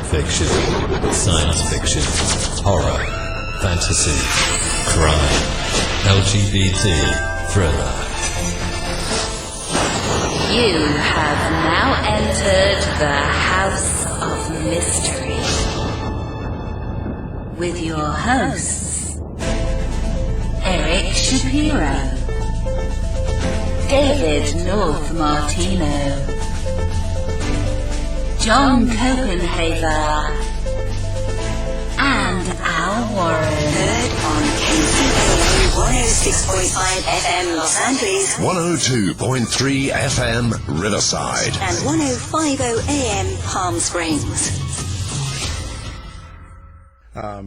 fiction, science fiction, horror, fantasy, crime, LGBT, thriller. You have now entered the House of Mystery with your hosts, Eric Shapiro, David North Martino, John Copenhaver, and Al Warren. Heard on KCAA 106.5 FM Los Angeles, 102.3 FM Riverside, and 105.0 AM Palm Springs.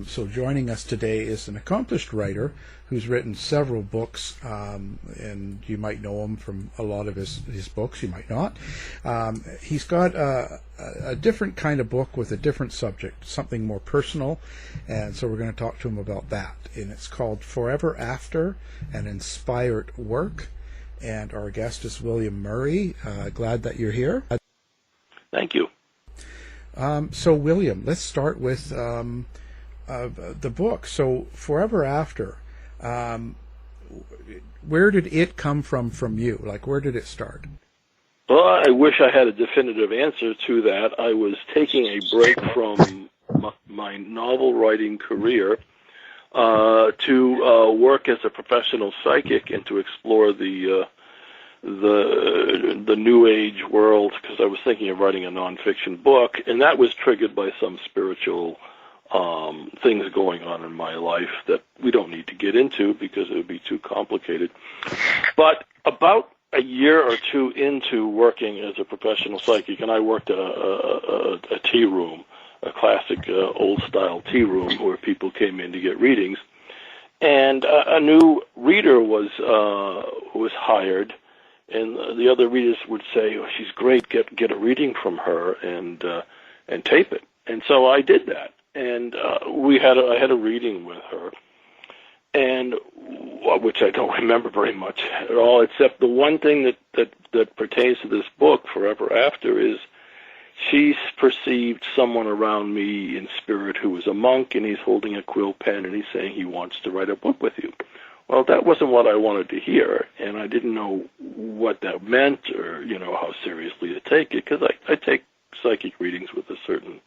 So joining us today is an accomplished writer who's written several books, and you might know him from a lot of his books, you might not. He's got a different kind of book with a different subject, something more personal, and so we're going to talk to him about that. And it's called Forever After, an Inspired Work, and our guest is William Murray. Glad that you're here. Thank you. So William, let's start with the book. So Forever After, where did it come from you? Like, where did it start? Well, I wish I had a definitive answer to that. I was taking a break from my novel writing career to work as a professional psychic and to explore the New Age world, because I was thinking of writing a nonfiction book, and that was triggered by some spiritual things going on in my life that we don't need to get into because it would be too complicated. But about a year or two into working as a professional psychic, and I worked at a tea room, a classic old-style tea room where people came in to get readings, and a new reader was hired, and the other readers would say, "Oh, she's great. Get a reading from her and tape it." And so I did that. And I had a reading with her, and which I don't remember very much at all, except the one thing that pertains to this book, Forever After, is she's perceived someone around me in spirit who is a monk, and he's holding a quill pen, and he's saying he wants to write a book with you. Well, that wasn't what I wanted to hear, and I didn't know what that meant or, how seriously to take it, because I take psychic readings with a certain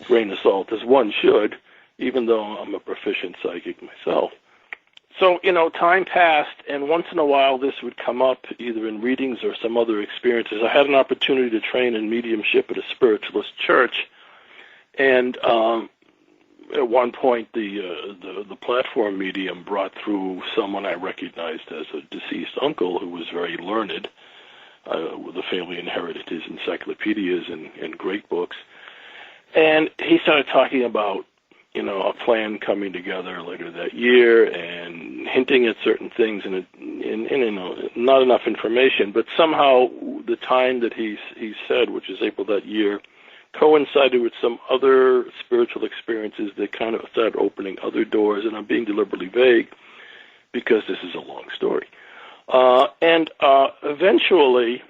grain of salt, as one should, even though I'm a proficient psychic myself. So, time passed, and once in a while this would come up, either in readings or some other experiences. I had an opportunity to train in mediumship at a spiritualist church, and at one point the platform medium brought through someone I recognized as a deceased uncle who was very learned. The family inherited his encyclopedias and great books. And he started talking about, a plan coming together later that year and hinting at certain things and not enough information. But somehow the time that he said, which is April that year, coincided with some other spiritual experiences that kind of started opening other doors. And I'm being deliberately vague because this is a long story. And eventually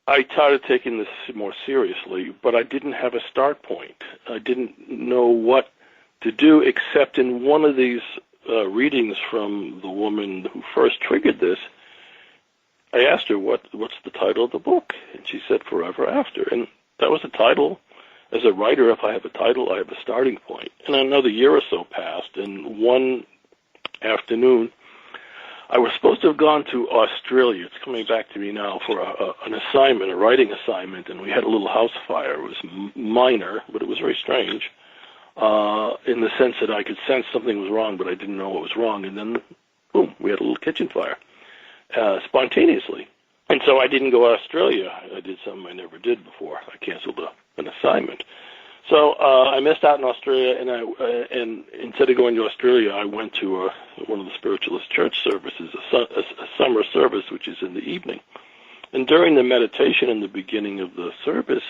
I started taking this more seriously, but I didn't have a start point. I didn't know what to do, except in one of these readings from the woman who first triggered this, I asked her, what's the title of the book? And she said, Forever After. And that was a title. As a writer, if I have a title, I have a starting point. And another year or so passed, and one afternoon, I was supposed to have gone to Australia. It's coming back to me now for an assignment, a writing assignment, and we had a little house fire. It was minor, but it was very strange in the sense that I could sense something was wrong, but I didn't know what was wrong. And then, boom, we had a little kitchen fire spontaneously. And so I didn't go to Australia. I did something I never did before. I canceled an assignment. So I missed out in Australia, and instead of going to Australia, I went to one of the spiritualist church services, a summer service, which is in the evening. And during the meditation in the beginning of the service,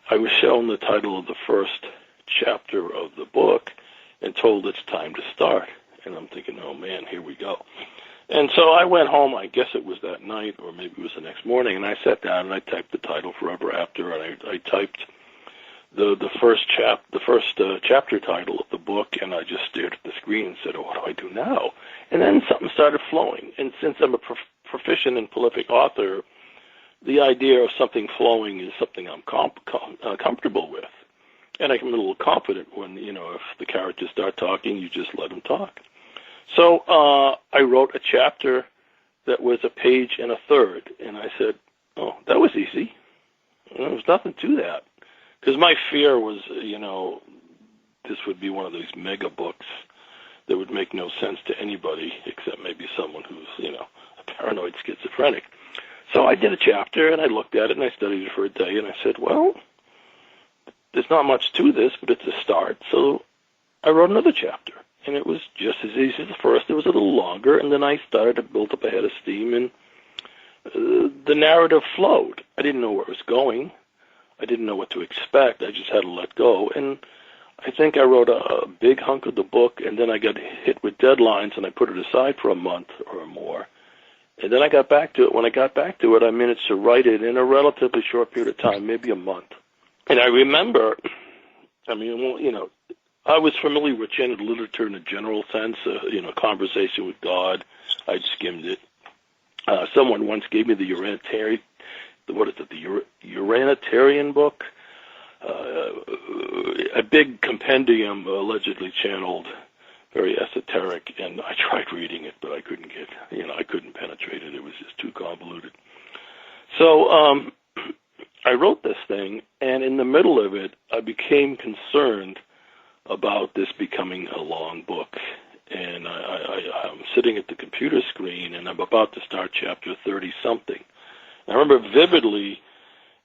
I was shown the title of the first chapter of the book and told it's time to start. And I'm thinking, oh, man, here we go. And so I went home, I guess it was that night, or maybe it was the next morning, and I sat down and I typed the title Forever After, and I typed the first chapter title of the book, and I just stared at the screen and said, "Oh, what do I do now?" And then something started flowing. And since I'm a proficient and prolific author, the idea of something flowing is something I'm comfortable with, and I'm a little confident when if the characters start talking, you just let them talk. So I wrote a chapter that was a page and a third, and I said, "Oh, that was easy. There was nothing to that." Because my fear was, this would be one of those mega books that would make no sense to anybody except maybe someone who's, a paranoid schizophrenic. So I did a chapter, and I looked at it, and I studied it for a day, and I said, well, there's not much to this, but it's a start. So I wrote another chapter, and it was just as easy as the first. It was a little longer, and then I started to build up a head of steam, and the narrative flowed. I didn't know where it was going. I didn't know what to expect. I just had to let go. And I think I wrote a big hunk of the book, and then I got hit with deadlines, and I put it aside for a month or more. And then I got back to it. When I got back to it, I managed to write it in a relatively short period of time, maybe a month. And I remember, I was familiar with channeled literature in a general sense, conversation with God. I'd skimmed it. Someone once gave me the Uranitarian book, a big compendium allegedly channeled, very esoteric, and I tried reading it, but I couldn't I couldn't penetrate it. It was just too convoluted. So I wrote this thing, and in the middle of it, I became concerned about this becoming a long book. And I'm sitting at the computer screen, and I'm about to start chapter 30-something. I remember vividly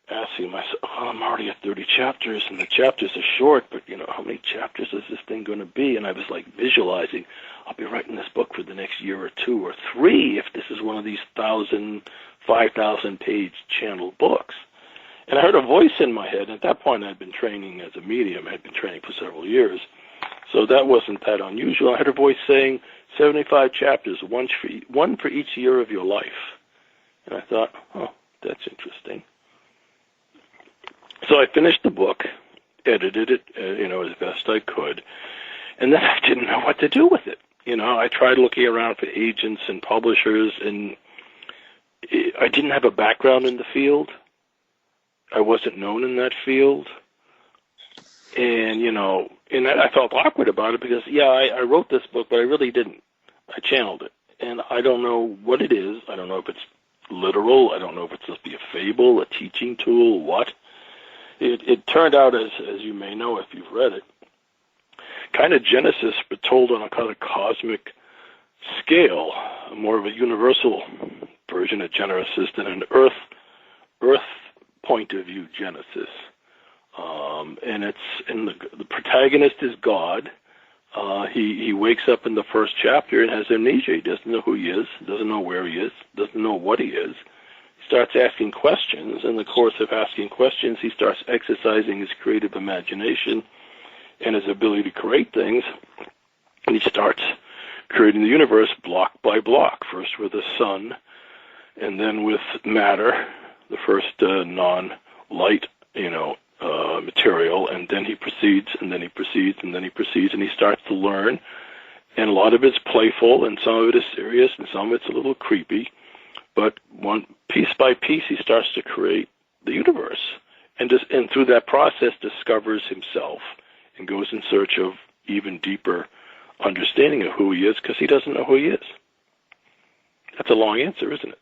asking myself, I'm already at 30 chapters, and the chapters are short, but, how many chapters is this thing going to be? And I was, visualizing, I'll be writing this book for the next year or 2 or 3 if this is one of these 5,000-page channeled books. And I heard a voice in my head. At that point, I'd been training as a medium. I had been training for several years. So that wasn't that unusual. I heard a voice saying, 75 chapters, one for each year of your life. And I thought, oh, that's interesting. So I finished the book, edited it, as best I could, and then I didn't know what to do with it. I tried looking around for agents and publishers, and I didn't have a background in the field. I wasn't known in that field. And, and I felt awkward about it because, I wrote this book, but I really didn't. I channeled it. And I don't know what it is. I don't know if it's literal. I don't know if it's supposed to be a fable, a teaching tool, what. It turned out, as you may know if you've read it, kind of Genesis, but told on a kind of cosmic scale, more of a universal version of Genesis than an Earth point of view Genesis. And the protagonist is God. He wakes up in the first chapter and has amnesia. He doesn't know who he is, doesn't know where he is, doesn't know what he is. He starts asking questions. In the course of asking questions, he starts exercising his creative imagination and his ability to create things. And he starts creating the universe block by block, first with the sun, and then with matter, the first non-light, material, and then he proceeds, and then he proceeds, and then he proceeds, and he starts to learn. And a lot of it's playful, and some of it is serious, and some of it's a little creepy. But piece by piece, he starts to create the universe, and through that process discovers himself and goes in search of even deeper understanding of who he is, because he doesn't know who he is. That's a long answer, isn't it?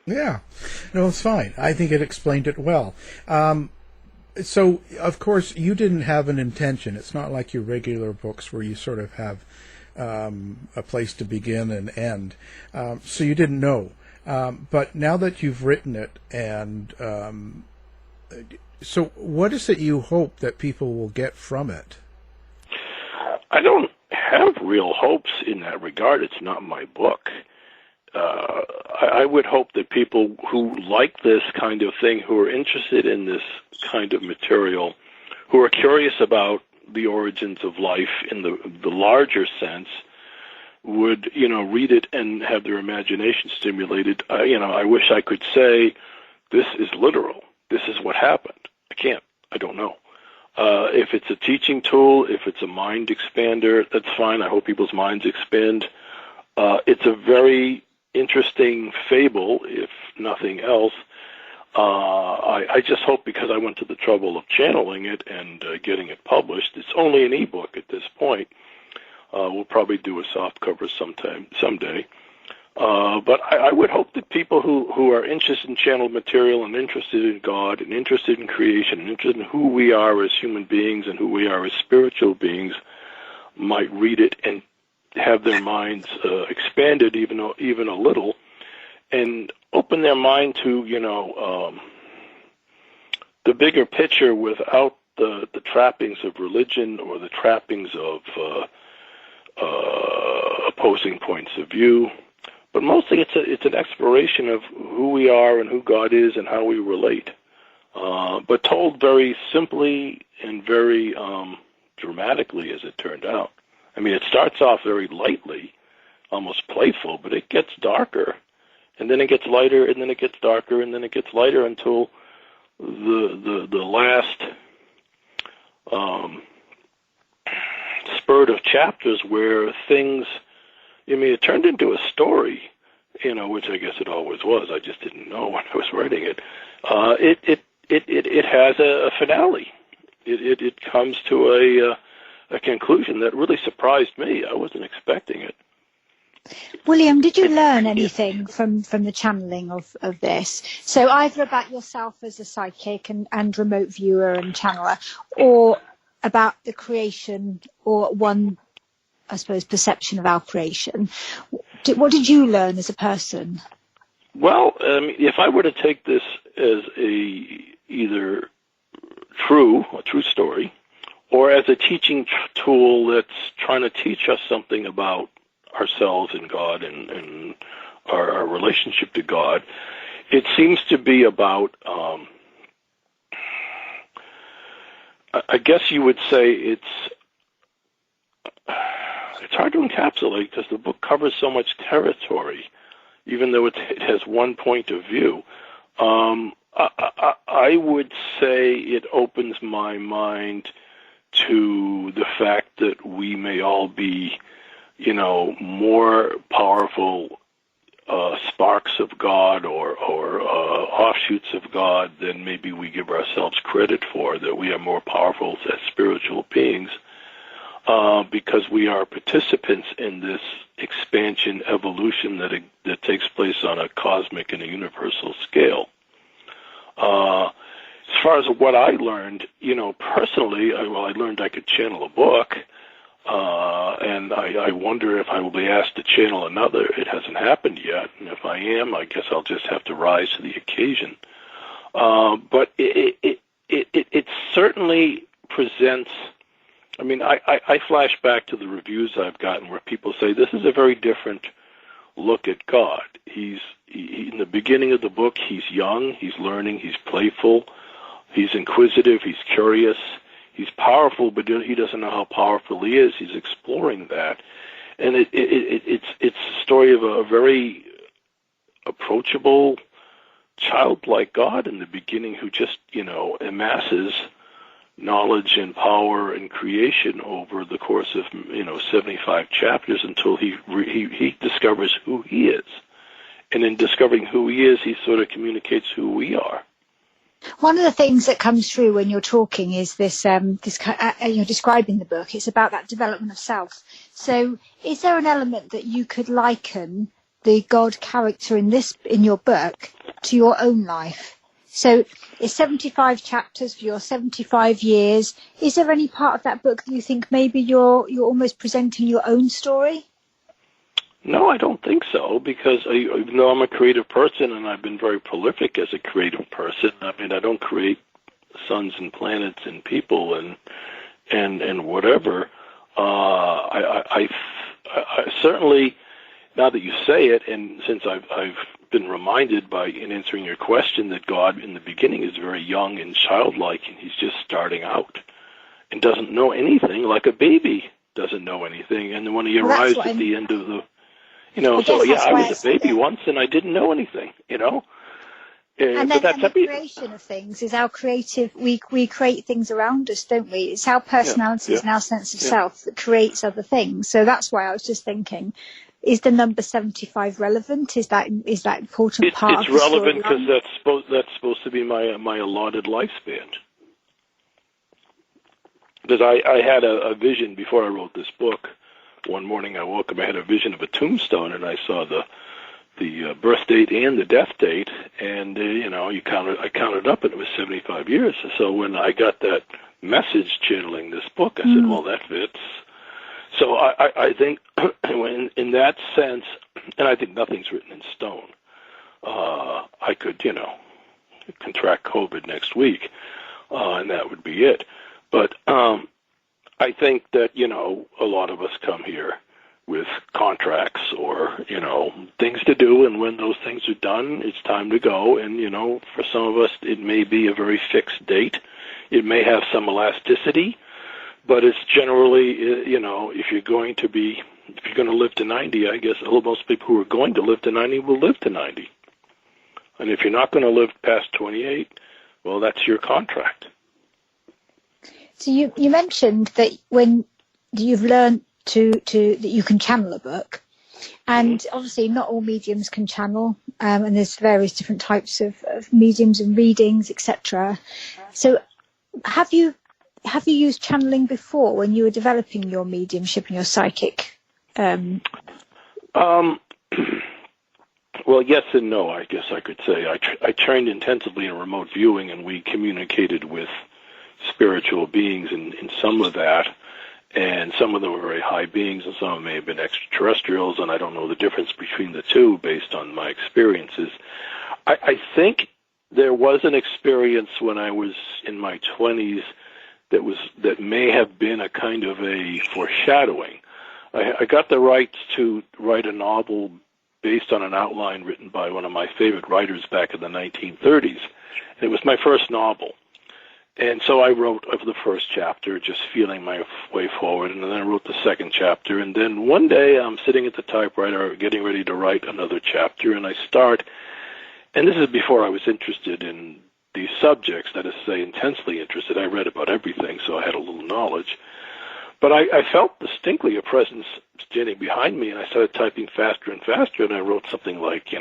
Yeah. No, it's fine. I think it explained it well. So, of course, you didn't have an intention. It's not like your regular books where you sort of have a place to begin and end. So you didn't know. But now that you've written it, and so what is it you hope that people will get from it? I don't have real hopes in that regard. It's not my book. I would hope that people who like this kind of thing, who are interested in this kind of material, who are curious about the origins of life in the larger sense, would read it and have their imagination stimulated. I wish I could say this is literal. This is what happened. I can't. I don't know. If it's a teaching tool, if it's a mind expander, that's fine. I hope people's minds expand. It's a very interesting fable, if nothing else. I just hope, because I went to the trouble of channeling it and getting it published. It's only an ebook at this point. We'll probably do a soft cover someday. But I would hope that people who are interested in channeled material and interested in God and interested in creation and interested in who we are as human beings and who we are as spiritual beings might read it and have their minds expanded even a little, and open their mind to the bigger picture without the trappings of religion or the trappings of opposing points of view. But mostly it's an exploration of who we are and who God is and how we relate, but told very simply and very dramatically, as it turned out. I mean, it starts off very lightly, almost playful, but it gets darker, and then it gets lighter, and then it gets darker, and then it gets lighter until the last spurt of chapters where things. I mean, it turned into a story, which I guess it always was. I just didn't know when I was writing it. It has a finale. It comes to a conclusion that really surprised me. I wasn't expecting it. William, did you learn anything from the channeling of this? So either about yourself as a psychic and remote viewer and channeler, or about the creation, or one, I suppose, perception of our creation. What did you learn as a person? Well, if I were to take this as either a true story, or as a teaching tool that's trying to teach us something about ourselves and God and our relationship to God, it seems to be about, I guess you would say it's hard to encapsulate because the book covers so much territory, even though it has one point of view. I would say it opens my mind to the fact that we may all be, more powerful sparks of God or offshoots of God than maybe we give ourselves credit for, that we are more powerful as spiritual beings. Because we are participants in this expansion, evolution that takes place on a cosmic and a universal scale. As far as what I learned, personally, I learned I could channel a book, and I wonder if I will be asked to channel another. It hasn't happened yet, and if I am, I guess I'll just have to rise to the occasion. But it certainly presents. I mean, I flash back to the reviews I've gotten where people say this is a very different look at God. He in the beginning of the book, he's young, he's learning, he's playful, he's inquisitive, he's curious, he's powerful, but he doesn't know how powerful he is. He's exploring that, and it's a story of a very approachable, childlike God in the beginning who just amasses knowledge and power and creation over the course of 75 chapters until he discovers who he is, and in discovering who he is, he sort of communicates who we are. One of the things that comes through when you're talking is this you're describing the book. It's about that development of self. So, is there an element that you could liken the God character in your book to your own life? So it's 75 chapters for your 75 years. Is there any part of that book that you think maybe you're almost presenting your own story? No, I don't think so, because even though I'm a creative person and I've been very prolific as a creative person, I mean, I don't create suns and planets and people and whatever. I certainly, now that you say it, and since I've been reminded in answering your question that God in the beginning is very young and childlike, and he's just starting out and doesn't know anything, like a baby doesn't know anything. And then when he arrives at the end of the, I was a baby once and I didn't know anything, And but then that's the creation of things is our creative. We create things around us, don't we? It's our personalities and our sense of self that creates other things. So that's why I was just thinking: is the number 75 relevant? Is that important part? It's of the relevant because storyline? that's supposed to be my allotted lifespan. Because I had a vision before I wrote this book. One morning I woke up, I had a vision of a tombstone, and I saw the birth date and the death date, and I counted up, and it was 75 years. So when I got that message channeling this book, I said, well, that fits. So I think in that sense, and I think nothing's written in stone. I could, contract COVID next week, and that would be it. But I think that, a lot of us come here with contracts or, things to do, and when those things are done, it's time to go. And, for some of us, it may be a very fixed date. It may have some elasticity, but it's generally, if you're going to live to 90, I guess most people who are going to live to 90 will live to 90. And if you're not going to live past 28, well, that's your contract. So you mentioned that when you've learned that you can channel a book, and obviously not all mediums can channel, and there's various different types of mediums and readings, etc. So have you used channeling before when you were developing your mediumship and your psychic? Well, yes and no, I guess I could say. I trained intensively in remote viewing, and we communicated with spiritual beings in some of that, and some of them were very high beings, and some of them may have been extraterrestrials, and I don't know the difference between the two based on my experiences. I think there was an experience when I was in my 20s that may have been a kind of a foreshadowing. I got the rights to write a novel based on an outline written by one of my favorite writers back in the 1930s. And it was my first novel. And so I wrote of the first chapter, just feeling my way forward, and then I wrote the second chapter. And then one day I'm sitting at the typewriter getting ready to write another chapter, and I start, and this is before I was interested in these subjects, that is to say, intensely interested. I read about everything, so I had a little knowledge. But I felt distinctly a presence standing behind me, and I started typing faster and faster, and I wrote something like,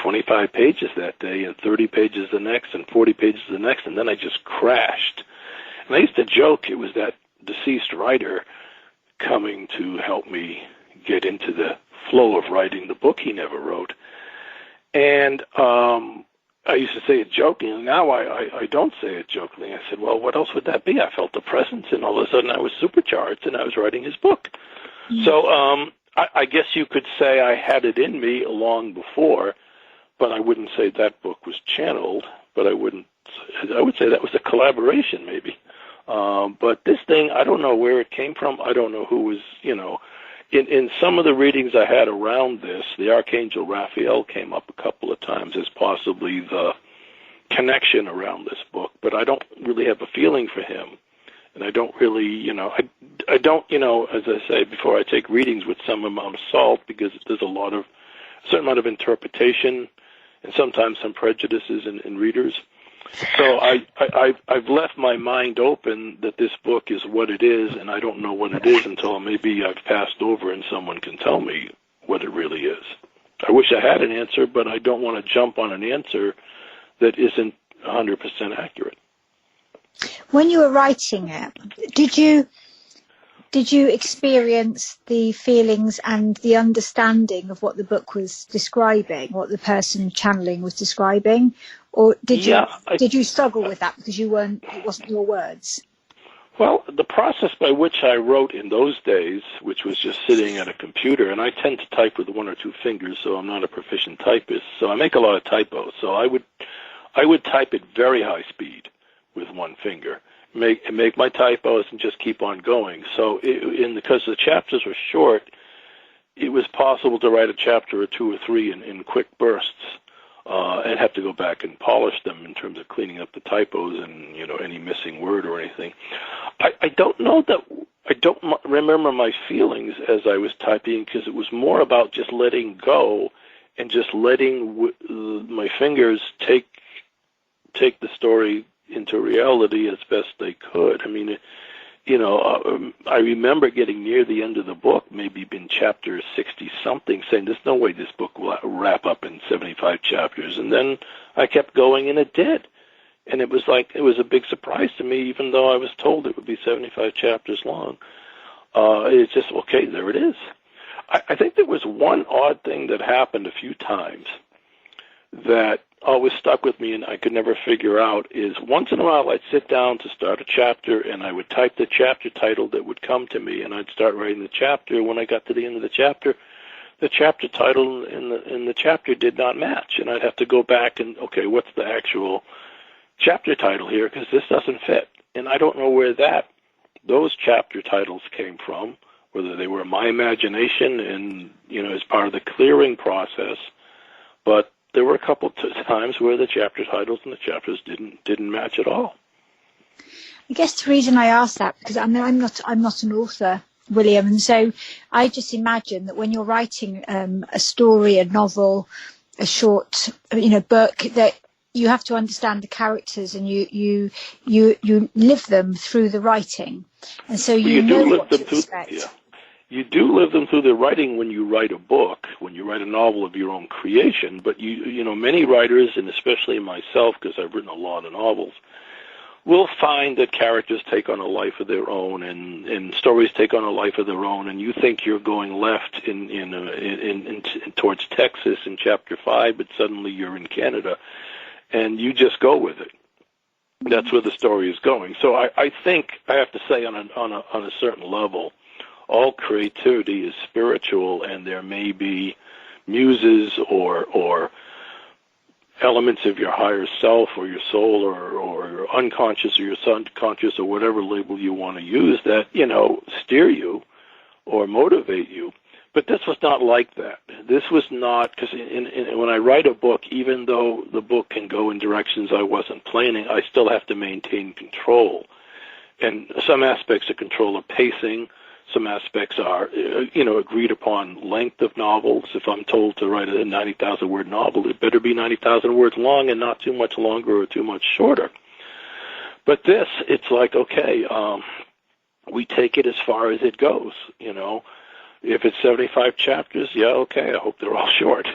25 pages that day, and 30 pages the next, and 40 pages the next, and then I just crashed. And I used to joke it was that deceased writer coming to help me get into the flow of writing the book he never wrote. And I used to say it jokingly. Now I don't say it jokingly. I said, well, what else would that be? I felt the presence, and all of a sudden I was supercharged, and I was writing his book. Mm-hmm. So I guess you could say I had it in me long before, but I wouldn't say that book was channeled, but I would say that was a collaboration maybe. But this thing, I don't know where it came from. I don't know who was, in some of the readings I had around this, the Archangel Raphael came up a couple of times as possibly the connection around this book, but I don't really have a feeling for him. And I don't really, I don't, as I say, before I take readings with some amount of salt, because there's a certain amount of interpretation and sometimes some prejudices in readers. So I've left my mind open that this book is what it is, and I don't know what it is until maybe I've passed over and someone can tell me what it really is. I wish I had an answer, but I don't want to jump on an answer that isn't 100% accurate. When you were writing it, did you experience the feelings and the understanding of what the book was describing, what the person channeling was describing, or did you struggle with that because it wasn't your words? Well, the process by which I wrote in those days, which was just sitting at a computer, and I tend to type with one or two fingers, so I'm not a proficient typist, so I make a lot of typos. So I would type at very high speed with one finger, make my typos, and just keep on going. So because the chapters were short, it was possible to write a chapter or two or three in quick bursts, and have to go back and polish them in terms of cleaning up the typos and any missing word or anything. I don't know that I don't remember my feelings as I was typing, because it was more about just letting go and just letting my fingers take take the story into reality as best they could. I mean, I remember getting near the end of the book, maybe in chapter 60-something, saying there's no way this book will wrap up in 75 chapters. And then I kept going, and it did. And it was a big surprise to me, even though I was told it would be 75 chapters long. It's just, okay, there it is. I think there was one odd thing that happened a few times that always stuck with me and I could never figure out is once in a while I'd sit down to start a chapter and I would type the chapter title that would come to me and I'd start writing the chapter. When I got to the end of the chapter title in the chapter did not match, and I'd have to go back and, okay, what's the actual chapter title here, because this doesn't fit. And I don't know where those chapter titles came from, whether they were my imagination and, as part of the clearing process, but there were a couple times where the chapter titles and the chapters didn't match at all. I guess the reason I asked that, because I'm not an author, William, and so I just imagine that when you're writing a story, a novel, a short, book, that you have to understand the characters and you live them through the writing, and so you know what to expect. Yeah. You do live them through the writing when you write a book, when you write a novel of your own creation. But many writers, and especially myself, because I've written a lot of novels, will find that characters take on a life of their own, and stories take on a life of their own. And you think you're going left in towards Texas in chapter 5, but suddenly you're in Canada, and you just go with it. That's where the story is going. So I think I have to say on a certain level, all creativity is spiritual, and there may be muses or elements of your higher self or your soul or unconscious or your subconscious or whatever label you want to use that, steer you or motivate you. But this was not like that. This was not, because when I write a book, even though the book can go in directions I wasn't planning, I still have to maintain control. And some aspects of control are pacing. Some aspects are, agreed upon length of novels. If I'm told to write a 90,000-word novel, it better be 90,000 words long and not too much longer or too much shorter. But this, it's like, okay, we take it as far as it goes, If it's 75 chapters, yeah, okay, I hope they're all short,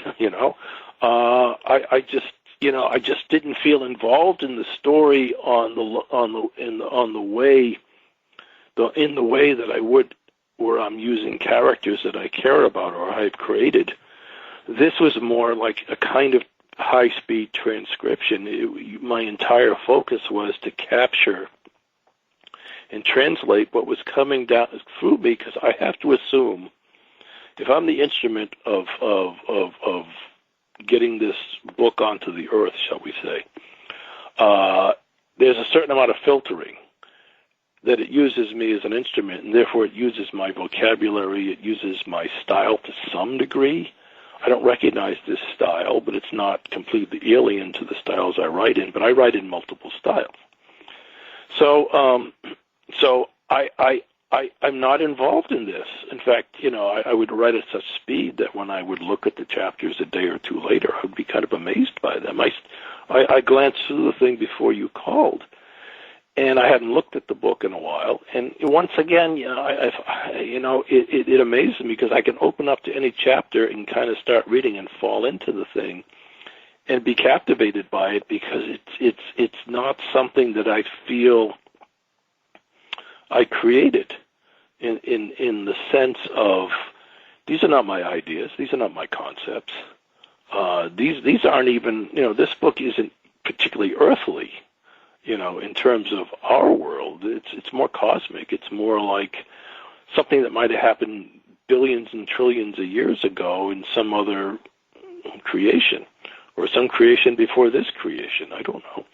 I just didn't feel involved in the story in the way that I would where I'm using characters that I care about or I've created. This was more like a kind of high-speed transcription. My entire focus was to capture and translate what was coming down through me, because I have to assume if I'm the instrument of getting this book onto the earth, shall we say, there's a certain amount of filtering that it uses me as an instrument, and therefore it uses my vocabulary, it uses my style to some degree. I don't recognize this style, but it's not completely alien to the styles I write in, but I write in multiple styles. So I'm not involved in this. In fact, I would write at such speed that when I would look at the chapters a day or two later, I would be kind of amazed by them. I glanced through the thing before you called, and I hadn't looked at the book in a while. And once again, it amazes me because I can open up to any chapter and kind of start reading and fall into the thing and be captivated by it, because it's not something that I feel I created in the sense of, these are not my ideas, these are not my concepts. These aren't even, this book isn't particularly earthly, in terms of our world. It's more cosmic. It's more like something that might have happened billions and trillions of years ago in some other creation, or some creation before this creation. I don't know.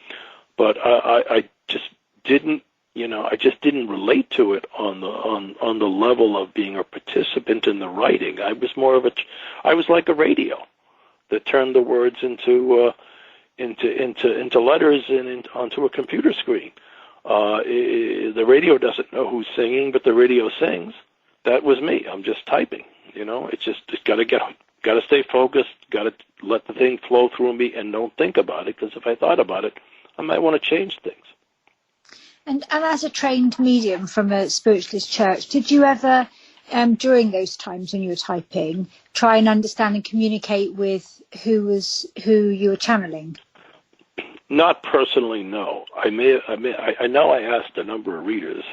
But I just didn't, I just didn't relate to it on the level of being a participant in the writing. I was more of I was like a radio that turned the words into letters and onto a computer screen. The radio doesn't know who's singing, but the radio sings. That was me. I'm just typing. It's got to stay focused. Got to let the thing flow through me and don't think about it, because if I thought about it, I might want to change things. And as a trained medium from a spiritualist church, did you ever, during those times when you were typing, try and understand and communicate with who you were channeling? Not personally, no. I know I asked a number of readers,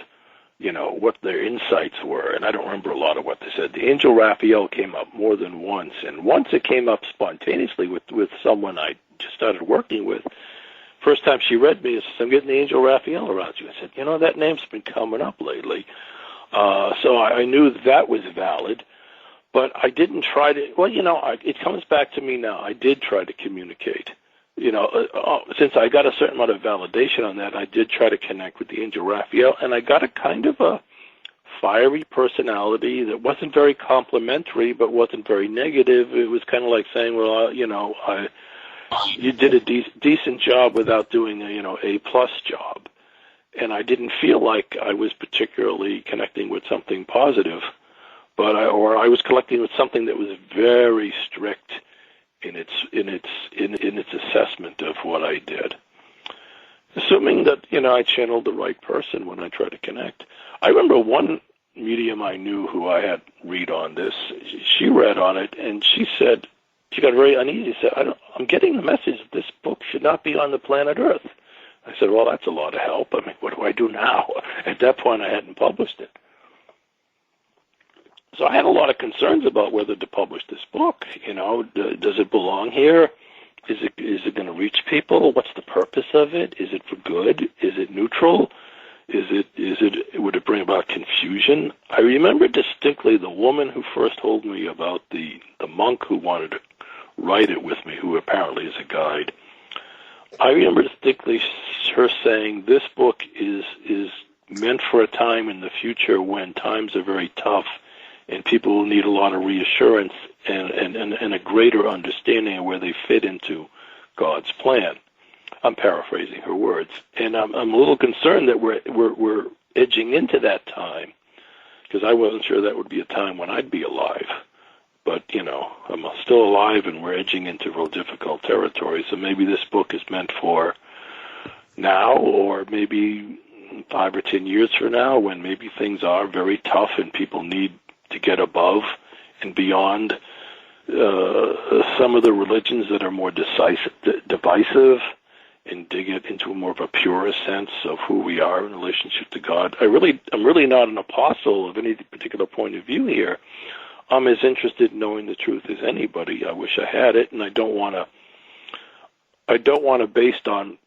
what their insights were, and I don't remember a lot of what they said. The angel Raphael came up more than once, and once it came up spontaneously with someone I just started working with. First time she read me, she said, I'm getting the angel Raphael around you. I said, that name's been coming up lately. So I knew that was valid, but I didn't try to, it comes back to me now. I did try to communicate. Since I got a certain amount of validation on that, I did try to connect with the angel Raphael, and I got a kind of a fiery personality that wasn't very complimentary, but wasn't very negative. It was kind of like saying, well, you did a decent job without doing a A+ job. And I didn't feel like I was particularly connecting with something positive, but I was connecting with something that was very strict in its assessment of what I did. Assuming that I channeled the right person when I tried to connect. I remember one medium I knew who I had read on this. She read on it and she said she got very uneasy. She said, I'm getting the message that this book should not be on the planet Earth. I said, well, that's a lot of help. I mean, what do I do now? At that point, I hadn't published it. So I had a lot of concerns about whether to publish this book. Does it belong here? Is it going to reach people? What's the purpose of it? Is it for good? Is it neutral? Would it bring about confusion? I remember distinctly the woman who first told me about the monk who wanted to write it with me, who apparently is a guide. I remember distinctly her saying, this book is meant for a time in the future when times are very tough and people will need a lot of reassurance and a greater understanding of where they fit into God's plan. I'm paraphrasing her words, and I'm a little concerned that we're edging into that time, because I wasn't sure that would be a time when I'd be alive. But I'm still alive, and we're edging into real difficult territory. So maybe this book is meant for now, or maybe 5 or 10 years from now, when maybe things are very tough and people need to get above and beyond some of the religions that are more divisive, and dig it into a more of a purest sense of who we are in relationship to God. I'm really not an apostle of any particular point of view here. I'm as interested in knowing the truth as anybody. I wish I had it, and I don't want to based on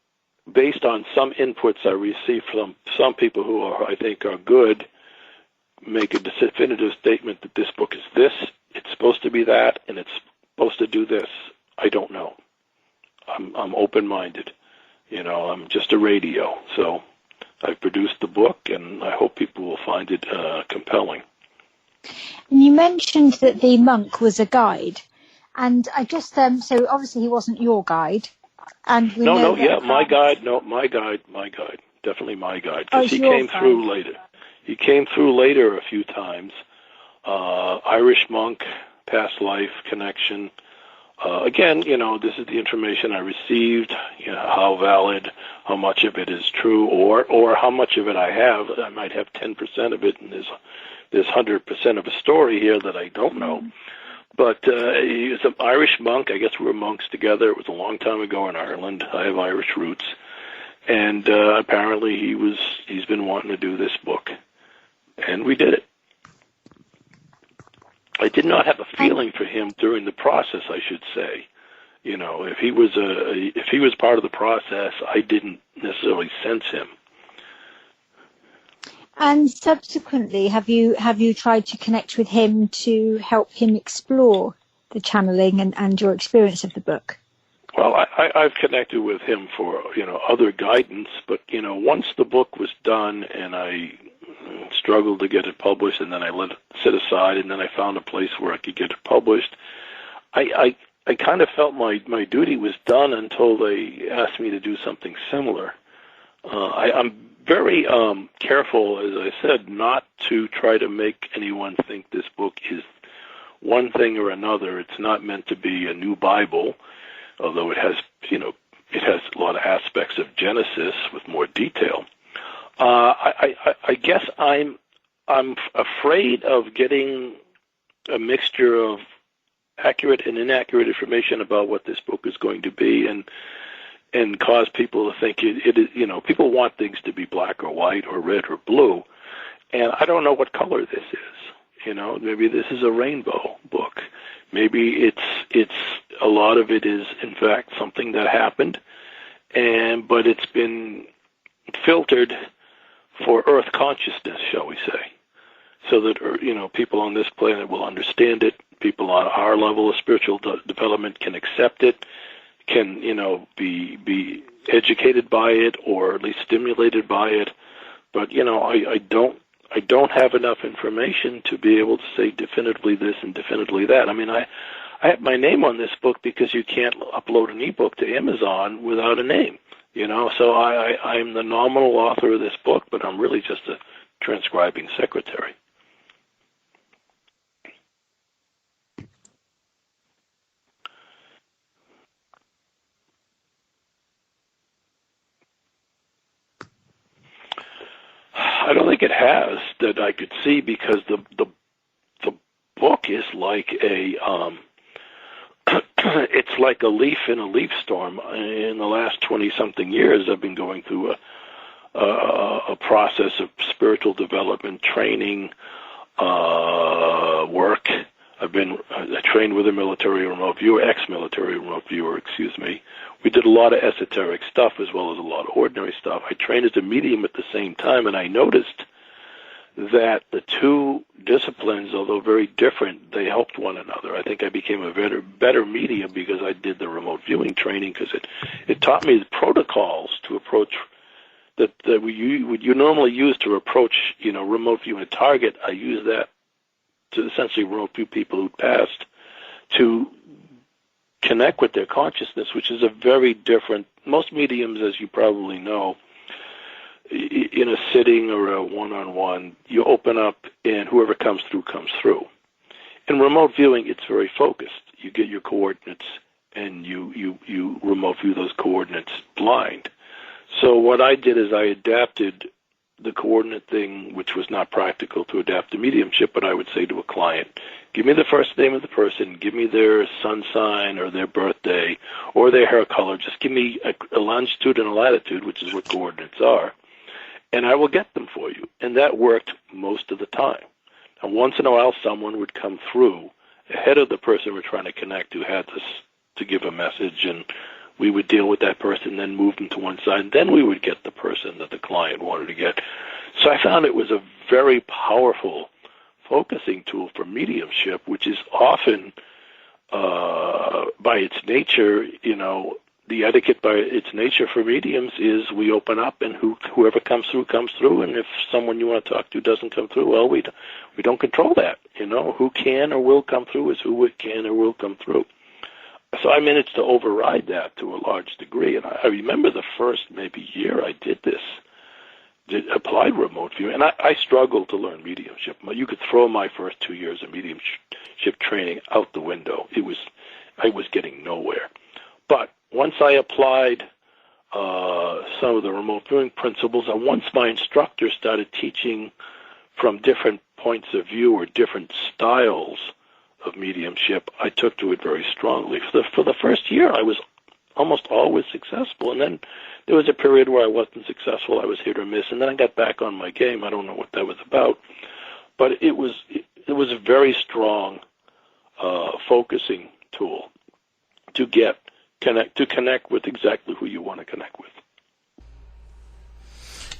some inputs I receive from some people who I think are good, make a definitive statement that this book is this, it's supposed to be that, and it's supposed to do this. I don't know. I'm open-minded. I'm just a radio. So I've produced the book, and I hope people will find it compelling. And you mentioned that the monk was a guide, and I just so obviously he wasn't your guide, and my guide, definitely my guide, because he came through later. He came through later a few times. Irish monk, past life connection. Again, this is the information I received, how valid, how much of it is true, or how much of it I have. I might have 10% of it, and there's 100% of a story here that I don't know. But he was an Irish monk. I guess we were monks together. It was a long time ago in Ireland. I have Irish roots. And apparently he's been wanting to do this book. And we did it. I did not have a feeling for him during the process, I should say. If he was part of the process, I didn't necessarily sense him. And subsequently, have you tried to connect with him to help him explore the channeling and your experience of the book? Well, I've connected with him for other guidance, but once the book was done and I struggled to get it published, and then I let it sit aside, and then I found a place where I could get it published. I kind of felt my duty was done until they asked me to do something similar. I'm very careful, as I said, not to try to make anyone think this book is one thing or another. It's not meant to be a new Bible, although it has it has a lot of aspects of Genesis with more detail. I guess I'm afraid of getting a mixture of accurate and inaccurate information about what this book is going to be, and cause people to think it is. People want things to be black or white or red or blue, and I don't know what color this is. Maybe this is a rainbow book. Maybe it's a lot of it is in fact something that happened, but it's been filtered for Earth consciousness, shall we say, so that people on this planet will understand it. People on our level of spiritual development can accept it, can be educated by it, or at least stimulated by it. But I don't have enough information to be able to say definitively this and definitively that. I mean, I have my name on this book because you can't upload an ebook to Amazon without a name. So I'm the nominal author of this book, but I'm really just a transcribing secretary. I don't think it has, that I could see, because the book is like it's like a leaf in a leaf storm. In the last 20-something years, I've been going through a process of spiritual development, training, work. I trained with a military remote viewer, ex-military remote viewer, excuse me. We did a lot of esoteric stuff as well as a lot of ordinary stuff. I trained as a medium at the same time, and I noticed that the two disciplines, although very different, they helped one another. I think I became a better medium because I did the remote viewing training, because it taught me the protocols to approach that you normally use to approach remote viewing a target. I use that to essentially remote view people who'd passed, to connect with their consciousness, which is a very different. Most mediums, as you probably know, in a sitting or a one-on-one, you open up and whoever comes through comes through. In remote viewing, it's very focused. You get your coordinates and you remote view those coordinates blind. So what I did is I adapted the coordinate thing, which was not practical to adapt to mediumship, but I would say to a client, give me the first name of the person, give me their sun sign or their birthday or their hair color, just give me a longitude and a latitude, which is what coordinates are, and I will get them for you. And that worked most of the time. And once in a while, someone would come through ahead of the person we're trying to connect who had this to give a message, and we would deal with that person, then move them to one side, and then we would get the person that the client wanted to get. So I found it was a very powerful focusing tool for mediumship, which is often, by its nature, the etiquette by its nature for mediums is we open up and whoever comes through, and if someone you want to talk to doesn't come through, well, we don't control that. Who can or will come through is who can or will come through. So I managed to override that to a large degree, and I remember the first maybe year I did this, applied remote viewing, and I struggled to learn mediumship. You could throw my first 2 years of mediumship training out the window. I was getting nowhere. But once I applied some of the remote viewing principles, and once my instructor started teaching from different points of view or different styles of mediumship, I took to it very strongly. For the first year, I was almost always successful, and then there was a period where I wasn't successful. I was hit or miss, and then I got back on my game. I don't know what that was about, but it was a very strong focusing tool to connect with exactly who you want to connect with.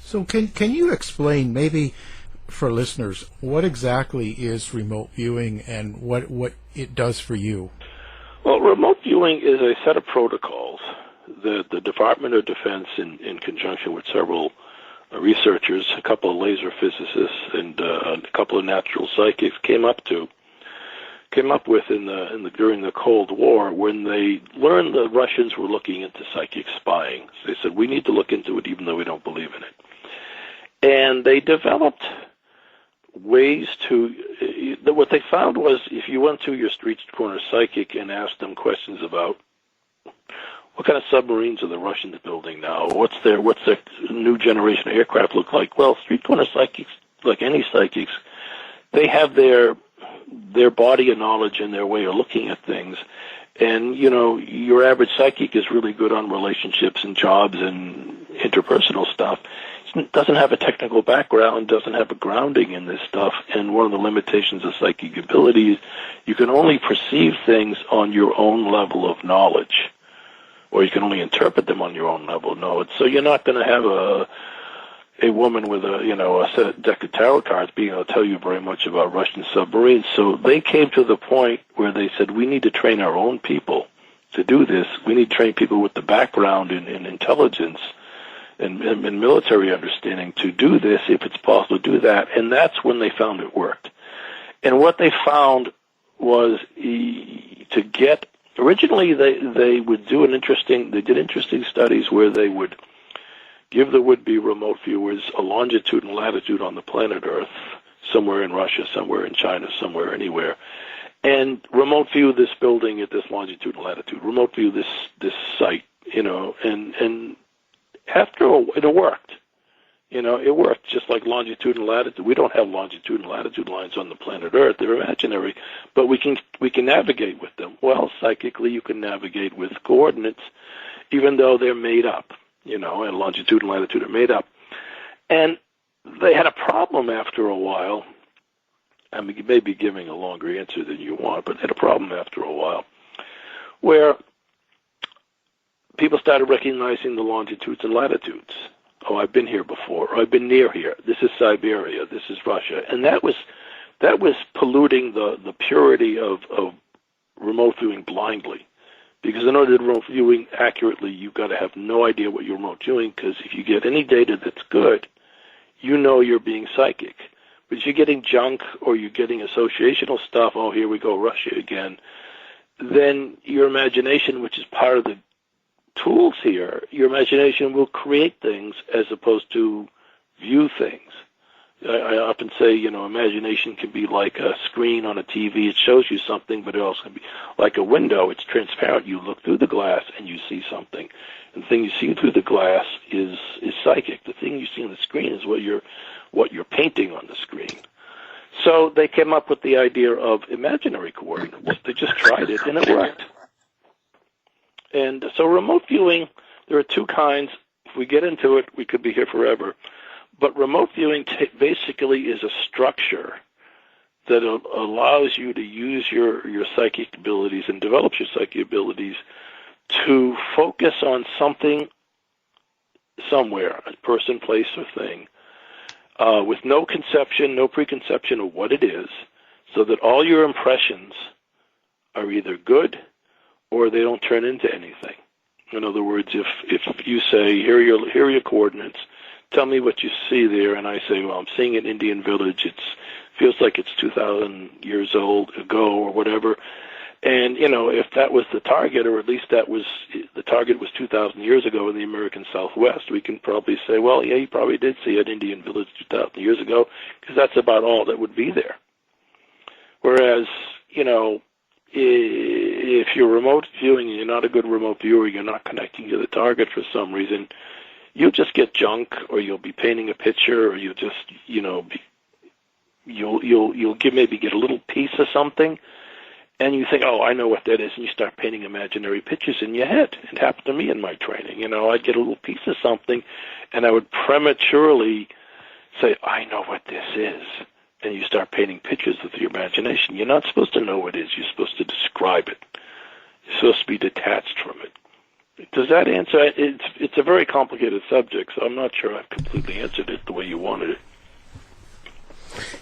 So can you explain, maybe for listeners, what exactly is remote viewing and what it does for you? Well, remote viewing is a set of protocols that the Department of Defense, in conjunction with several researchers, a couple of laser physicists, and a couple of natural psychics, came up with during the Cold War, when they learned the Russians were looking into psychic spying. So they said, we need to look into it even though we don't believe in it. And they developed ways what they found was, if you went to your street corner psychic and asked them questions about what kind of submarines are the Russians building now? What's their new generation of aircraft look like? Well, street corner psychics, like any psychics, they have their body of knowledge and their way of looking at things. And, your average psychic is really good on relationships and jobs and interpersonal stuff. Doesn't have a technical background, doesn't have a grounding in this stuff. And one of the limitations of psychic abilities, you can only perceive things on your own level of knowledge, or you can only interpret them on your own level of knowledge. So you're not going to have a woman with a deck of tarot cards being able to tell you very much about Russian submarines. So they came to the point where they said, we need to train our own people to do this. We need to train people with the background in intelligence and military understanding to do this, if it's possible to do that. And that's when they found it worked. And what they found was to get, originally they would do they did interesting studies where they would give the would-be remote viewers a longitude and latitude on the planet Earth, somewhere in Russia, somewhere in China, somewhere, anywhere, and remote view this building at this longitude and latitude, remote view this site, and after it worked. It worked just like longitude and latitude. We don't have longitude and latitude lines on the planet Earth. They're imaginary, but we can navigate with them. Well, psychically, you can navigate with coordinates, even though they're made up. And longitude and latitude are made up. And they had a problem after a while. I mean, you may be giving a longer answer than you want, but they had a problem after a while where people started recognizing the longitudes and latitudes. Oh, I've been here before, or I've been near here. This is Siberia. This is Russia. And that was polluting the purity of remote viewing blindly. Because in order to remote viewing accurately, you've got to have no idea what you're remote viewing, because if you get any data that's good, you're being psychic. But if you're getting junk or you're getting associational stuff, oh, here we go, Russia again, then your imagination, which is part of the tools here, your imagination will create things as opposed to view things. I often say, imagination can be like a screen on a TV. It shows you something, but it also can be like a window. It's transparent. You look through the glass and you see something. And the thing you see through the glass is psychic. The thing you see on the screen is what you're painting on the screen. So they came up with the idea of imaginary coordinates. They just tried it, and it worked. And so remote viewing, there are two kinds. If we get into it, we could be here forever. But remote viewing basically is a structure that allows you to use your psychic abilities and develops your psychic abilities to focus on something somewhere, a person, place, or thing, with no preconception of what it is, so that all your impressions are either good or they don't turn into anything. In other words, if you say, here are your coordinates, tell me what you see there, and I say, well, I'm seeing an Indian village. It feels like it's 2,000 years ago or whatever. And, if that was the target, or at least the target was 2,000 years ago in the American Southwest, we can probably say, well, yeah, you probably did see an Indian village 2,000 years ago, because that's about all that would be there. Whereas, if you're remote viewing and you're not a good remote viewer, you're not connecting to the target for some reason, you'll just get junk, or you'll be painting a picture, or you'll just, you'll maybe get a little piece of something, and you think, oh, I know what that is, and you start painting imaginary pictures in your head. It happened to me in my training. I'd get a little piece of something, and I would prematurely say, I know what this is, and you start painting pictures with your imagination. You're not supposed to know what it is. You're supposed to describe it. You're supposed to be detached from it. Does that answer? It's a very complicated subject, so I'm not sure I've completely answered it the way you wanted it.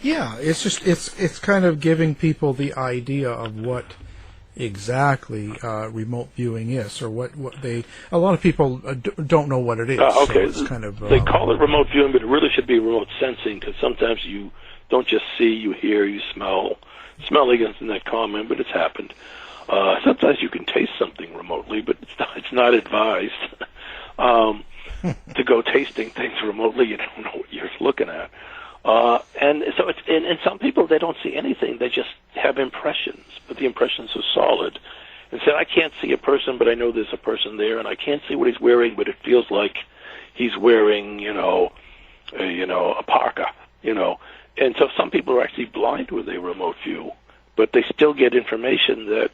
Yeah, it's kind of giving people the idea of what exactly remote viewing is, or what a lot of people don't know what it is. Okay, so it's kind of they call it remote viewing, but it really should be remote sensing, because sometimes you don't just see, you hear, you smell. Smelling isn't that common, but it's happened. Sometimes you can taste something remotely, but it's not advised to go tasting things remotely. You don't know what you're looking at. And so and some people, they don't see anything. They just have impressions, but the impressions are solid. and said, I can't see a person, but I know there's a person there, and I can't see what he's wearing, but it feels like he's wearing, a parka, And so some people are actually blind with a remote view, but they still get information that,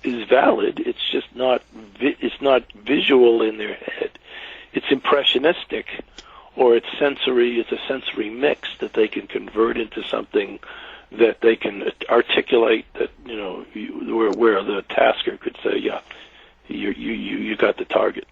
is valid. It's just not, it's not visual in their head. It's impressionistic, or it's a sensory mix that they can convert into something that they can articulate that, where the tasker could say, yeah, you got the target.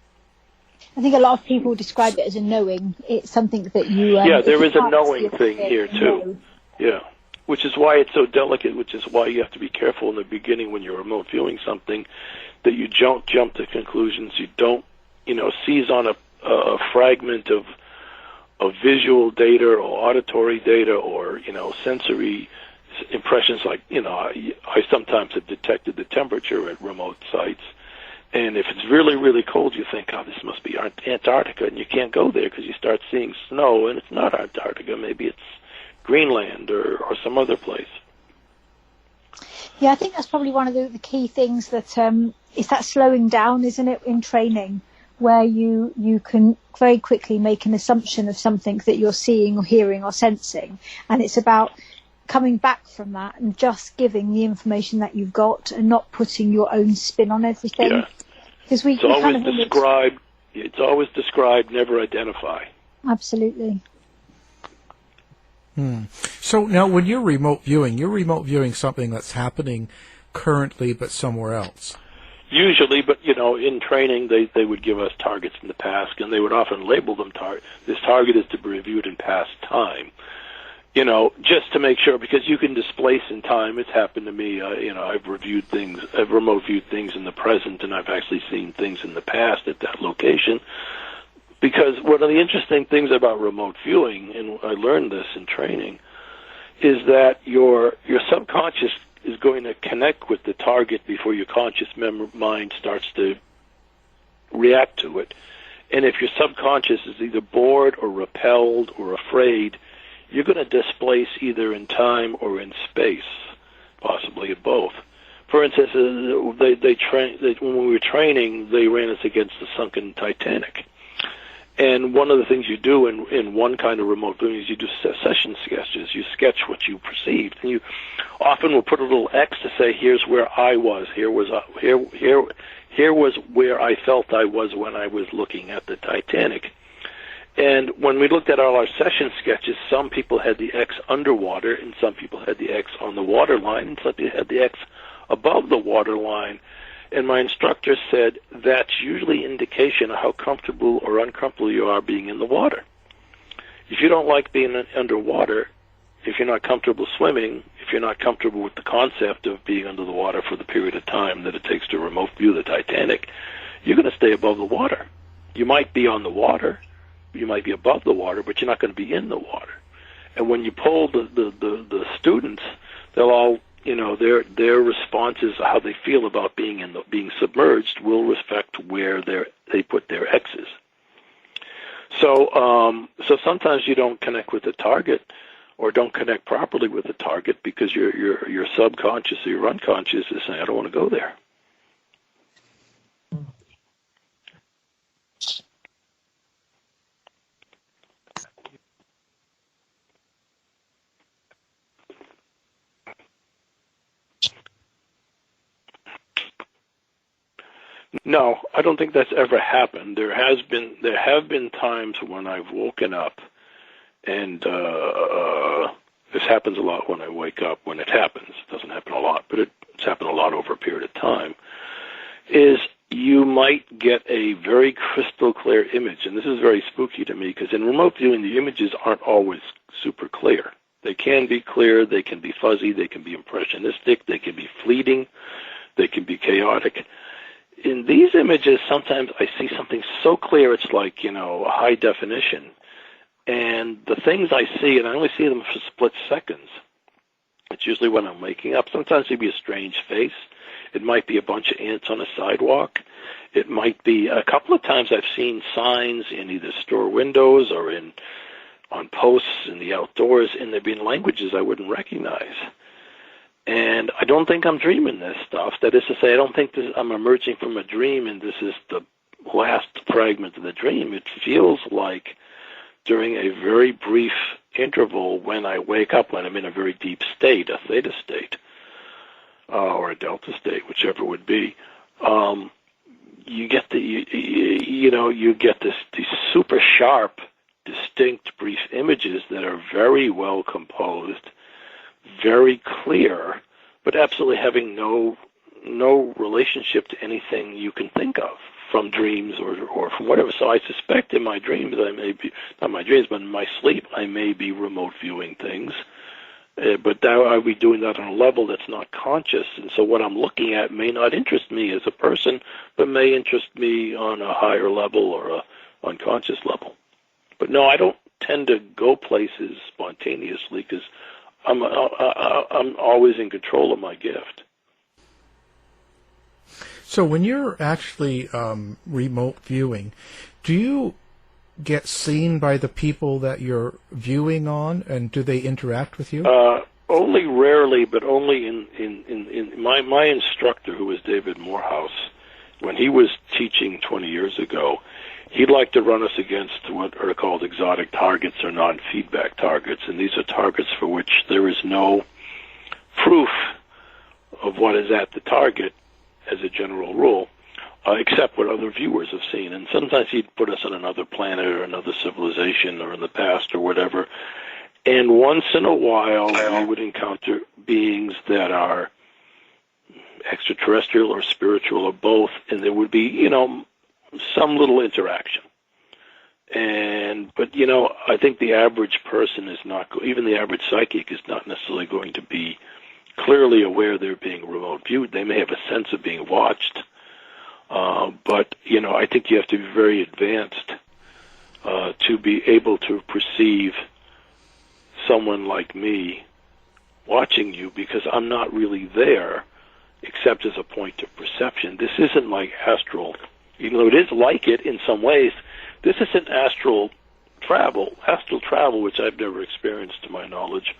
I think a lot of people describe it as a knowing. It's something that you... there is a knowing thing here, too. Know. Yeah, which is why it's so delicate, which is why you have to be careful in the beginning when you're remote viewing something, that you don't jump to conclusions. You don't, seize on a fragment of visual data or auditory data or, sensory impressions. Like, I sometimes have detected the temperature at remote sites. And if it's really, really cold, you think, oh, this must be Antarctica, and you can't go there because you start seeing snow, and it's not Antarctica. Maybe it's Greenland or some other place. Yeah, I think that's probably one of the key things that is that slowing down, isn't it, in training, where you can very quickly make an assumption of something that you're seeing or hearing or sensing, and it's about coming back from that and just giving the information that you've got and not putting your own spin on everything. Yeah. Because It's always describe, never identify. Absolutely. So now when you're remote viewing something that's happening currently but somewhere else. Usually, but, in training, they would give us targets in the past, and they would often label them this target is to be reviewed in past time. Just to make sure, because you can displace in time. It's happened to me. I've remote viewed things in the present, and I've actually seen things in the past at that location. Because one of the interesting things about remote viewing, and I learned this in training, is that your subconscious is going to connect with the target before your conscious mind starts to react to it. And if your subconscious is either bored or repelled or afraid, you're going to displace either in time or in space, possibly in both. For instance, when we were training, they ran us against the sunken Titanic. And one of the things you do in one kind of remote viewing is you do session sketches. You sketch what you perceived, and you often will put a little X to say, "Here's where I was. Here was where I felt I was when I was looking at the Titanic." And when we looked at all our session sketches, some people had the X underwater, and some people had the X on the water line, and some people had the X above the water line. And my instructor said that's usually indication of how comfortable or uncomfortable you are being in the water. If you don't like being underwater, if you're not comfortable swimming, if you're not comfortable with the concept of being under the water for the period of time that it takes to remote view the Titanic, you're going to stay above the water. You might be on the water, you might be above the water, but you're not going to be in the water. And when you poll the students, they'll all, their responses, how they feel about being submerged, will reflect where they put their X's. So sometimes you don't connect with the target, or don't connect properly with the target because your subconscious or your unconscious is saying, I don't want to go there. No, I don't think that's ever happened. There have been times when I've woken up, and this happens a lot when I wake up. When it happens, it doesn't happen a lot, but it's happened a lot over a period of time. Is you might get a very crystal clear image, and this is very spooky to me because in remote viewing, the images aren't always super clear. They can be clear, they can be fuzzy, they can be impressionistic, they can be fleeting, they can be chaotic. In these images, sometimes I see something so clear it's like, a high definition. And the things I see, and I only see them for split seconds. It's usually when I'm waking up. Sometimes it'd be a strange face. It might be a bunch of ants on a sidewalk. It might be a couple of times I've seen signs in either store windows or on posts in the outdoors, and they've been languages I wouldn't recognize. And I don't think I'm dreaming this stuff. That is to say, I don't think I'm emerging from a dream and this is the last fragment of the dream. It feels like during a very brief interval when I wake up, when I'm in a very deep state, a theta state, or a delta state, whichever would be, you get you get these super sharp, distinct brief images that are very well composed, very clear, but absolutely having no relationship to anything you can think of from dreams or from whatever. So I suspect in my dreams, I may be, not my dreams, but in my sleep, I may be remote viewing things. But now I'll be doing that on a level that's not conscious. And so what I'm looking at may not interest me as a person, but may interest me on a higher level or a unconscious level. But no, I don't tend to go places spontaneously because I'm always in control of my gift. So when you're actually remote viewing, do you get seen by the people that you're viewing on, and do they interact with you? Only rarely, but only in my instructor, who was David Morehouse, when he was teaching 20 years ago, he'd like to run us against what are called exotic targets or non-feedback targets, and these are targets for which there is no proof of what is at the target as a general rule, except what other viewers have seen. And sometimes he'd put us on another planet or another civilization or in the past or whatever. And once in a while, we would encounter beings that are extraterrestrial or spiritual or both, and there would be, some little interaction. But I think the average person is not, even the average psychic is not necessarily going to be clearly aware they're being remote viewed. They may have a sense of being watched, but I think you have to be very advanced to be able to perceive someone like me watching you, because I'm not really there except as a point of perception. This isn't like astral, even though it is like it in some ways. This isn't astral travel. Astral travel, which I've never experienced to my knowledge,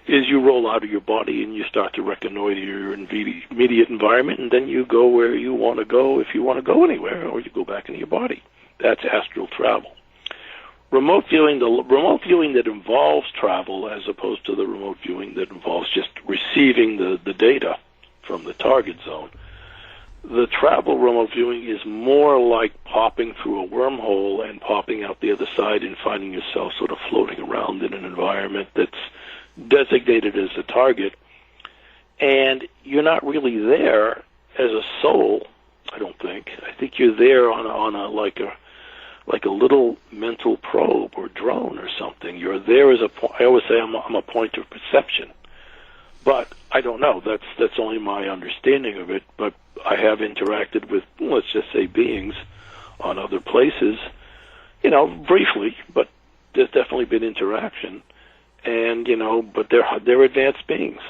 is you roll out of your body and you start to reconnoiter your immediate environment, and then you go where you want to go, if you want to go anywhere, or you go back into your body. That's astral travel. Remote viewing, the remote viewing that involves travel, as opposed to the remote viewing that involves just receiving the data from the target zone, the travel remote viewing is more like popping through a wormhole and popping out the other side and finding yourself sort of floating around in an environment that's designated as a target, and you're not really there as a soul. I don't think. I think you're there on a like a little mental probe or drone or something. You're there as I always say I'm a point of perception, but I don't know. That's only my understanding of it. But I have interacted with, let's just say, beings on other places, briefly, but there's definitely been interaction. And but they're advanced beings,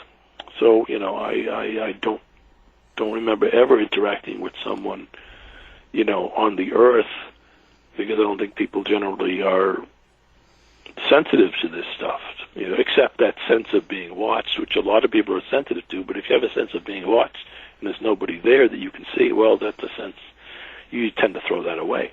so I don't remember ever interacting with someone, on the Earth, because I don't think people generally are sensitive to this stuff, except that sense of being watched, which a lot of people are sensitive to. But if you have a sense of being watched and there's nobody there that you can see, well, that's a sense you tend to throw that away.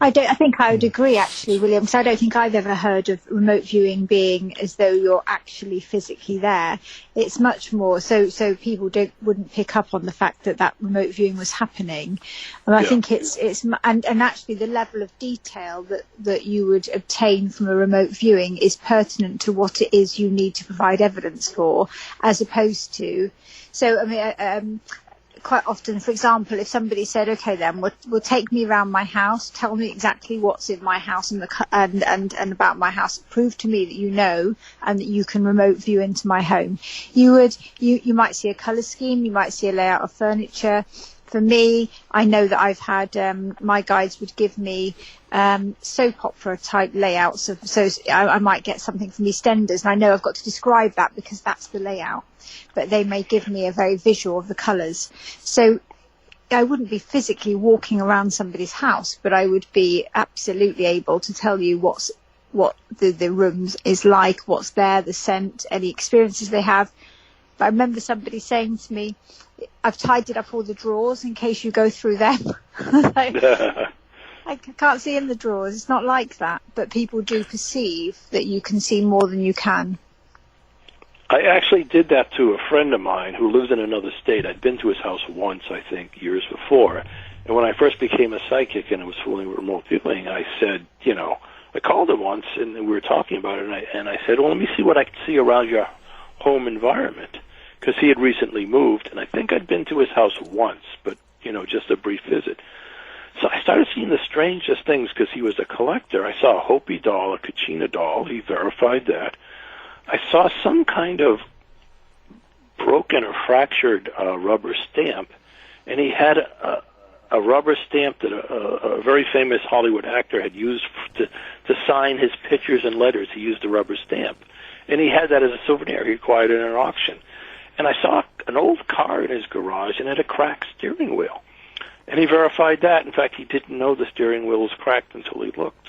I think I would agree, actually, William, because I don't think I've ever heard of remote viewing being as though you're actually physically there. It's much more so people wouldn't pick up on the fact that remote viewing was happening. And I think it's actually the level of detail that you would obtain from a remote viewing is pertinent to what it is you need to provide evidence for, as opposed to. So I mean. Quite often, for example, if somebody said, "Okay, then we'll take me around my house, tell me exactly what's in my house and about my house, prove to me that you know and that you can remote view into my home," you might see a colour scheme, you might see a layout of furniture. For me, I know that I've had my guides would give me soap opera type layouts, so I might get something from EastEnders, and I know I've got to describe that because that's the layout. But they may give me a very visual of the colours. So I wouldn't be physically walking around somebody's house, but I would be absolutely able to tell you what's what the rooms is like, what's there, the scent, any experiences they have. But I remember somebody saying to me, I've tidied up all the drawers in case you go through them. I can't see in the drawers. It's not like that. But people do perceive that you can see more than you can. I actually did that to a friend of mine who lives in another state. I'd been to his house once, I think, years before. And when I first became a psychic and I was fooling with remote viewing, I said, I called him once and we were talking about it, and I said, well, let me see what I can see around your home environment. Because he had recently moved, and I think I'd been to his house once, but, just a brief visit. So I started seeing the strangest things because he was a collector. I saw a Hopi doll, a Kachina doll. He verified that. I saw some kind of broken or fractured rubber stamp, and he had a rubber stamp that a very famous Hollywood actor had used to sign his pictures and letters. He used a rubber stamp, and he had that as a souvenir. He acquired it in an auction. And I saw an old car in his garage, and it had a cracked steering wheel. And he verified that. In fact, he didn't know the steering wheel was cracked until he looked.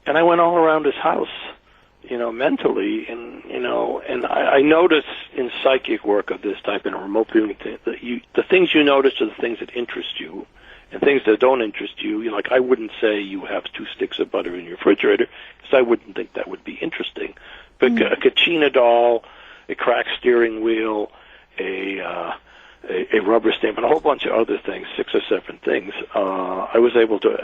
And I went all around his house, mentally, and I notice in psychic work of this type, in a remote viewing thing, that the things you notice are the things that interest you, and things that don't interest you, like I wouldn't say you have 2 sticks of butter in your refrigerator, because I wouldn't think that would be interesting. But a Kachina doll, a cracked steering wheel, a rubber stamp, and a whole bunch of other things, 6 or 7 things. I was able to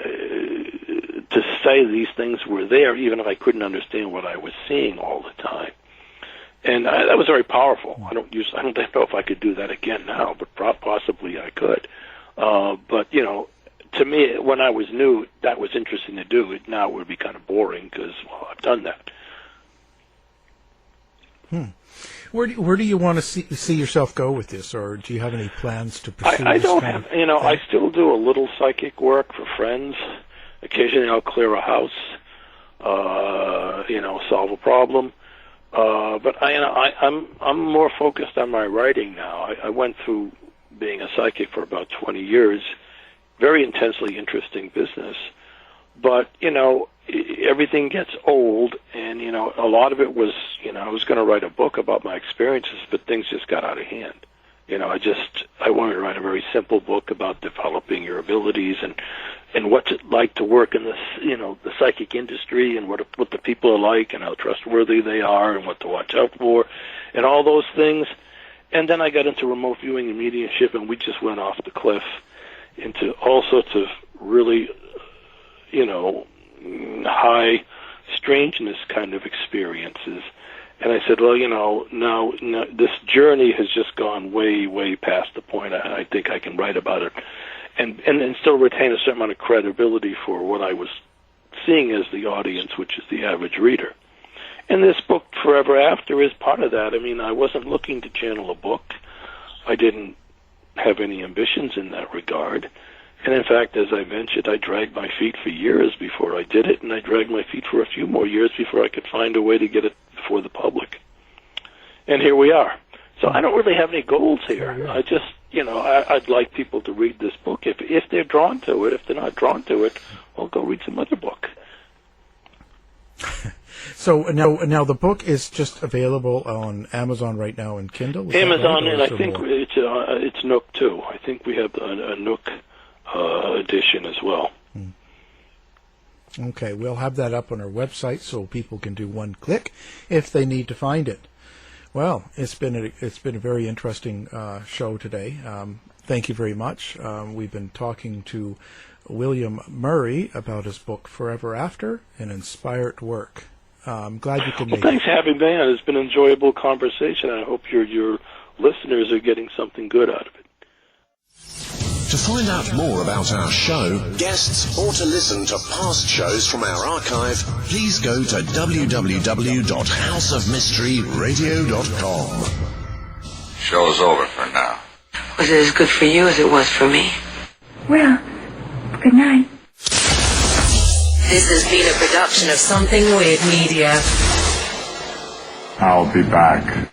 say these things were there, even if I couldn't understand what I was seeing all the time. And that was very powerful. I don't know if I could do that again now, but possibly I could. But to me, when I was new, that was interesting to do. Now it would be kind of boring because, I've done that. Where do you want to see yourself go with this, or do you have any plans to pursue I this don't kind have, of I still do a little psychic work for friends. Occasionally I'll clear a house, solve a problem. But I'm more focused on my writing now. I went through being a psychic for about 20 years, very intensely interesting business. But, everything gets old, and, a lot of it was, I was going to write a book about my experiences, but things just got out of hand. I wanted to write a very simple book about developing your abilities and what's it like to work in this, the psychic industry, and what the people are like, and how trustworthy they are, and what to watch out for, and all those things. And then I got into remote viewing and mediumship, and we just went off the cliff into all sorts of really, high strangeness kind of experiences. And I said, well, now this journey has just gone way, way past the point. I think I can write about it and still retain a certain amount of credibility for what I was seeing as the audience, which is the average reader. And this book, Forever After, is part of that. I mean, I wasn't looking to channel a book. I didn't have any ambitions in that regard. And in fact, as I mentioned, I dragged my feet for years before I did it, and I dragged my feet for a few more years before I could find a way to get it before the public. And here we are. So I don't really have any goals here. I just, I'd like people to read this book. If they're drawn to it, if they're not drawn to it, well, go read some other book. So now the book is just available on Amazon right now in Kindle? Amazon, right? And I think it's Nook too. I think we have a Nook edition as well. Okay, we'll have that up on our website so people can do one click if they need to find it. Well, it's been a very interesting show today. Thank you very much. We've been talking to William Murray about his book Forever After, an inspired work. I'm glad you could make thanks for having me on. It's been an enjoyable conversation. I hope your listeners are getting something good out of it. To find out more about our show, guests, or to listen to past shows from our archive, please go to www.houseofmysteryradio.com. Show's over for now. Was it as good for you as it was for me? Well, good night. This has been a production of Something Weird Media. I'll be back.